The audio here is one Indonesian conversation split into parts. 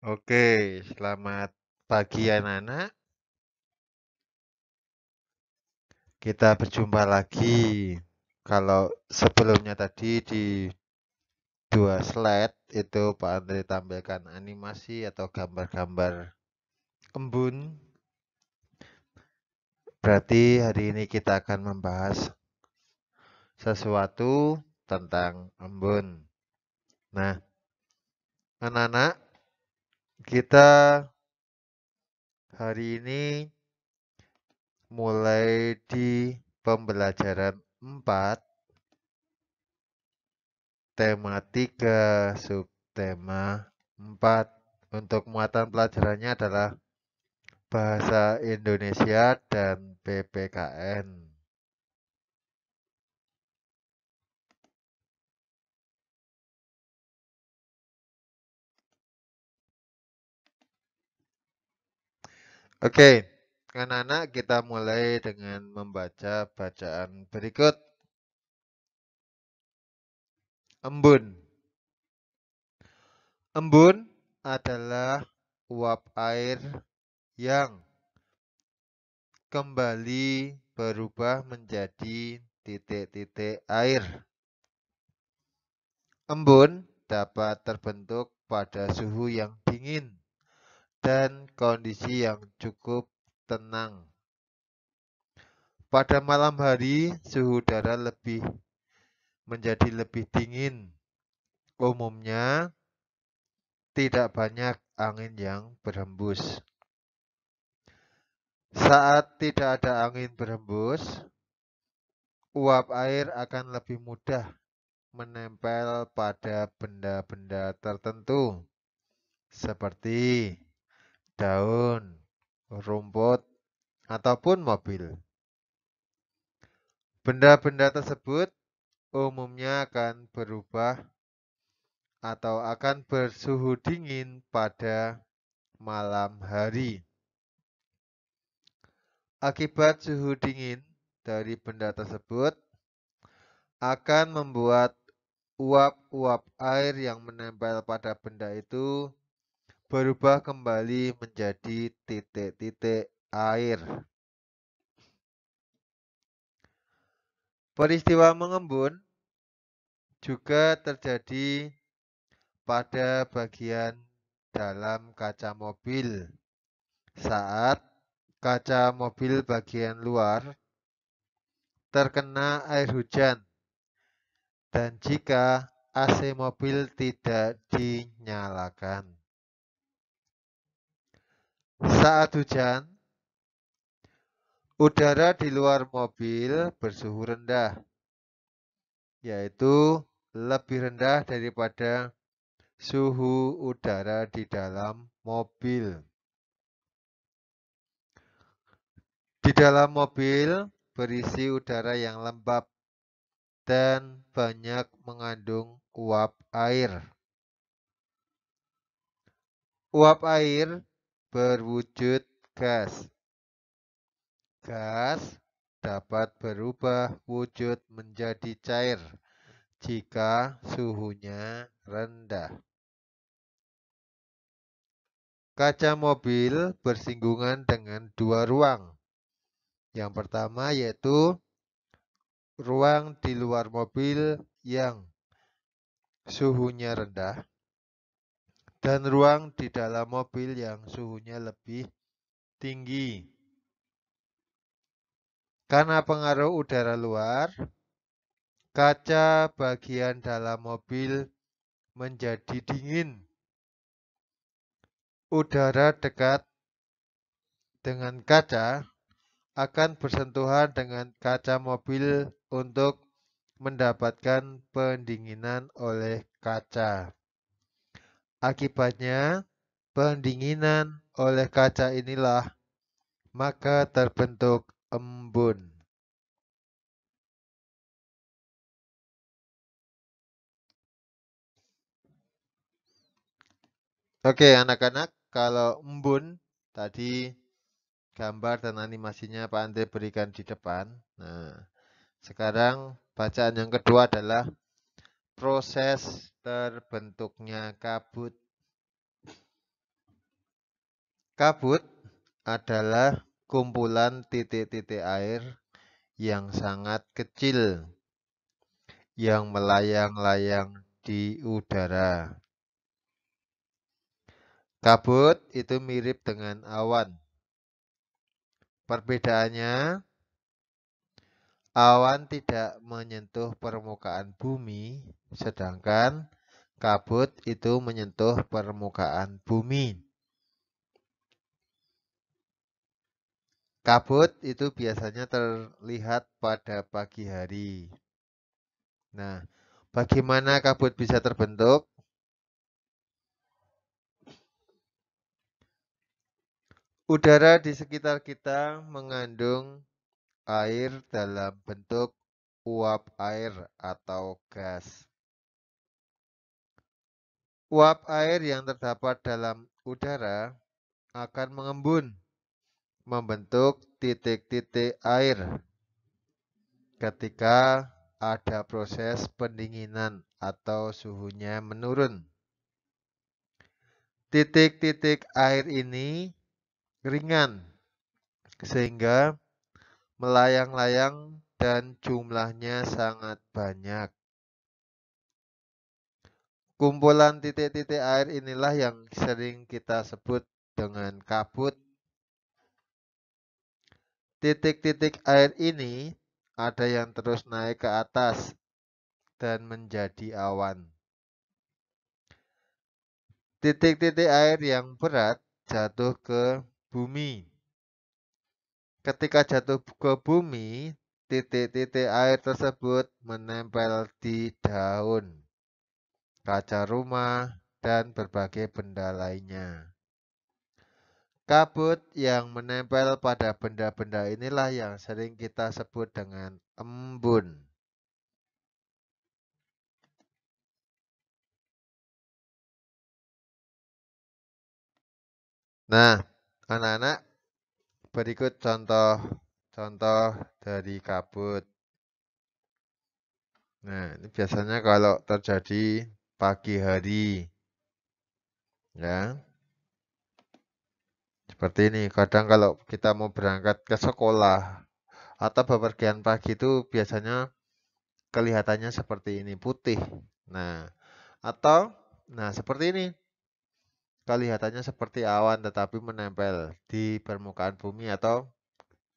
Oke, selamat pagi anak-anak. Kita berjumpa lagi. Kalau sebelumnya tadi di 2 slide itu Pak Andre tampilkan animasi atau gambar-gambar embun. Berarti hari ini kita akan membahas sesuatu tentang embun. Nah, anak-anak, kita hari ini mulai di pembelajaran 4. Tema 3, subtema 4. Untuk muatan pelajarannya adalah Bahasa Indonesia dan PPKN. Oke, anak-anak kita mulai dengan membaca bacaan berikut. Embun. Embun adalah uap air yang kembali berubah menjadi titik-titik air. Embun dapat terbentuk pada suhu yang dingin dan kondisi yang cukup tenang. Pada malam hari, suhu udara menjadi lebih dingin. Umumnya, tidak banyak angin yang berhembus. Saat tidak ada angin berhembus, uap air akan lebih mudah menempel pada benda-benda tertentu, seperti daun, rumput, ataupun mobil. Benda-benda tersebut umumnya akan berubah atau akan bersuhu dingin pada malam hari. Akibat suhu dingin dari benda tersebut akan membuat uap-uap air yang menempel pada benda itu berubah kembali menjadi titik-titik air. Peristiwa mengembun juga terjadi pada bagian dalam kaca mobil saat kaca mobil bagian luar terkena air hujan dan jika AC mobil tidak dinyalakan. Saat hujan, udara di luar mobil bersuhu rendah, yaitu lebih rendah daripada suhu udara di dalam mobil. Di dalam mobil berisi udara yang lembab dan banyak mengandung uap air. Uap air berwujud gas. Gas dapat berubah wujud menjadi cair jika suhunya rendah. Kaca mobil bersinggungan dengan dua ruang. Yang pertama yaitu ruang di luar mobil yang suhunya rendah dan ruang di dalam mobil yang suhunya lebih tinggi. Karena pengaruh udara luar, kaca bagian dalam mobil menjadi dingin. Udara dekat dengan kaca akan bersentuhan dengan kaca mobil untuk mendapatkan pendinginan oleh kaca. Akibatnya, pendinginan oleh kaca inilah maka terbentuk embun. Oke, anak-anak, kalau embun tadi gambar dan animasinya Pak Andre berikan di depan. Nah, sekarang bacaan yang kedua adalah proses terbentuknya kabut. Kabut adalah kumpulan titik-titik air yang sangat kecil yang melayang-layang di udara. Kabut itu mirip dengan awan. Perbedaannya, awan tidak menyentuh permukaan bumi, sedangkan kabut itu menyentuh permukaan bumi. Kabut itu biasanya terlihat pada pagi hari. Nah, bagaimana kabut bisa terbentuk? Udara di sekitar kita mengandung air dalam bentuk uap air atau gas. Uap air yang terdapat dalam udara akan mengembun, membentuk titik-titik air ketika ada proses pendinginan atau suhunya menurun. Titik-titik air ini ringan sehingga melayang-layang dan jumlahnya sangat banyak. Kumpulan titik-titik air inilah yang sering kita sebut dengan kabut. Titik-titik air ini ada yang terus naik ke atas dan menjadi awan. Titik-titik air yang berat jatuh ke bumi. Ketika jatuh ke bumi, titik-titik air tersebut menempel di daun, kaca rumah, dan berbagai benda lainnya. Kabut yang menempel pada benda-benda inilah yang sering kita sebut dengan embun. Nah, anak-anak, berikut contoh-contoh dari kabut. Nah, ini biasanya kalau terjadi pagi hari, ya. Seperti ini, kadang kalau kita mau berangkat ke sekolah atau bepergian pagi itu biasanya kelihatannya seperti ini, putih. Nah, atau seperti ini. Kelihatannya seperti awan tetapi menempel di permukaan bumi atau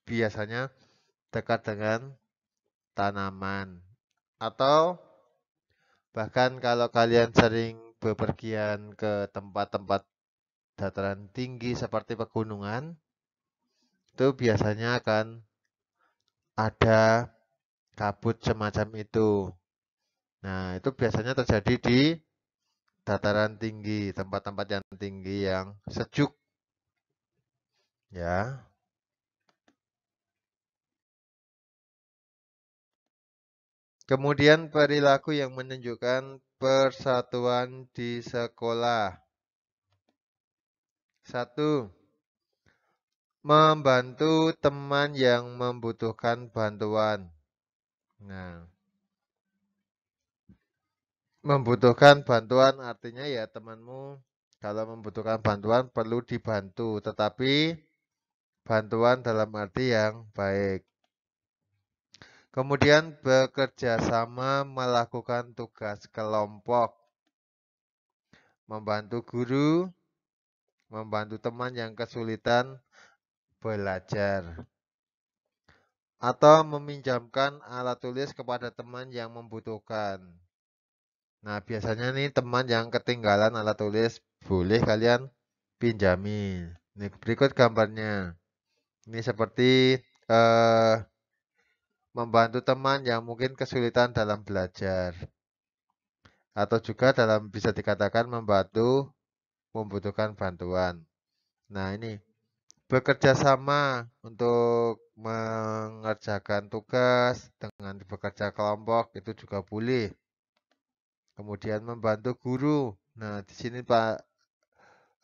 biasanya dekat dengan tanaman. Atau bahkan kalau kalian sering bepergian ke tempat-tempat dataran tinggi seperti pegunungan, itu biasanya akan ada kabut semacam itu. Nah, itu biasanya terjadi di dataran tinggi, tempat-tempat yang tinggi yang sejuk. Ya. Kemudian perilaku yang menunjukkan persatuan di sekolah. 1. Membantu teman yang membutuhkan bantuan. Nah, membutuhkan bantuan artinya ya temanmu kalau membutuhkan bantuan perlu dibantu, tetapi bantuan dalam arti yang baik. Kemudian bekerja sama melakukan tugas kelompok. Membantu guru, membantu teman yang kesulitan belajar. Atau meminjamkan alat tulis kepada teman yang membutuhkan. Nah, biasanya nih teman yang ketinggalan alat tulis boleh kalian pinjami. Ini berikut gambarnya. Ini seperti eh, membantu teman yang mungkin kesulitan dalam belajar. Atau juga bisa dikatakan membantu membutuhkan bantuan. Nah, ini bekerja sama untuk mengerjakan tugas dengan bekerja kelompok itu juga boleh. Kemudian membantu guru. Nah, di sini Pak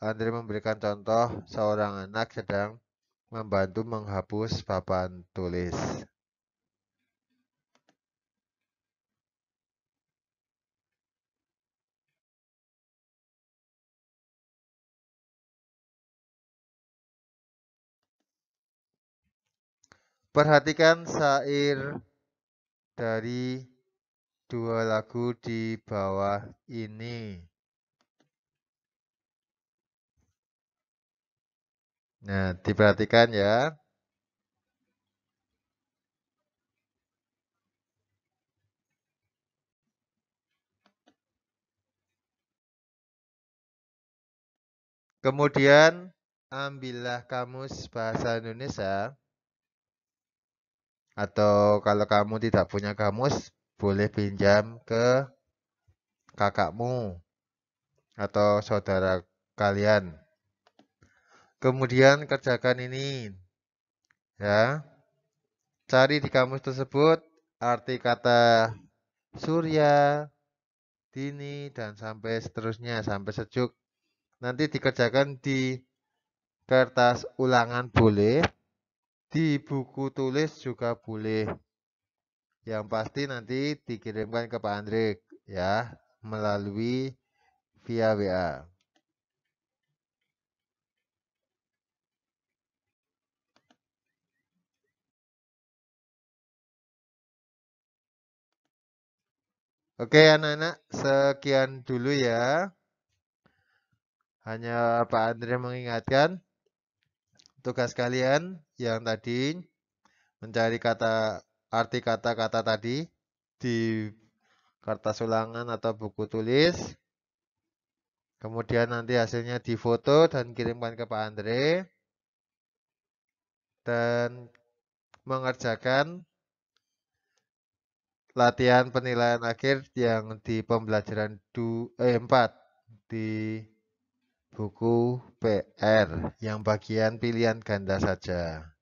Andre memberikan contoh seorang anak sedang membantu menghapus papan tulis. Perhatikan syair dari dua lagu di bawah ini. Nah, diperhatikan ya. Kemudian, ambillah kamus bahasa Indonesia. Atau kalau kamu tidak punya kamus, boleh pinjam ke kakakmu atau saudara kalian. Kemudian kerjakan ini. Ya. Cari di kamus tersebut arti kata surya, dini, dan sampai seterusnya, sampai sejuk. Nanti dikerjakan di kertas ulangan boleh, di buku tulis juga boleh. Yang pasti nanti dikirimkan ke Pak Andrik ya, melalui via WA. Oke anak-anak, sekian dulu ya. Hanya Pak Andri mengingatkan tugas kalian yang tadi mencari arti kata-kata tadi di kertas ulangan atau buku tulis. Kemudian nanti hasilnya difoto dan kirimkan ke Pak Andre. Dan mengerjakan latihan penilaian akhir yang di pembelajaran 4 di buku PR yang bagian pilihan ganda saja.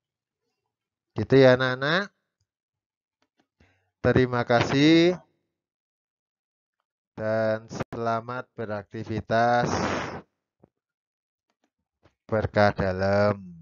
Gitu ya anak-anak. Terima kasih dan selamat beraktivitas. Berkah dalam.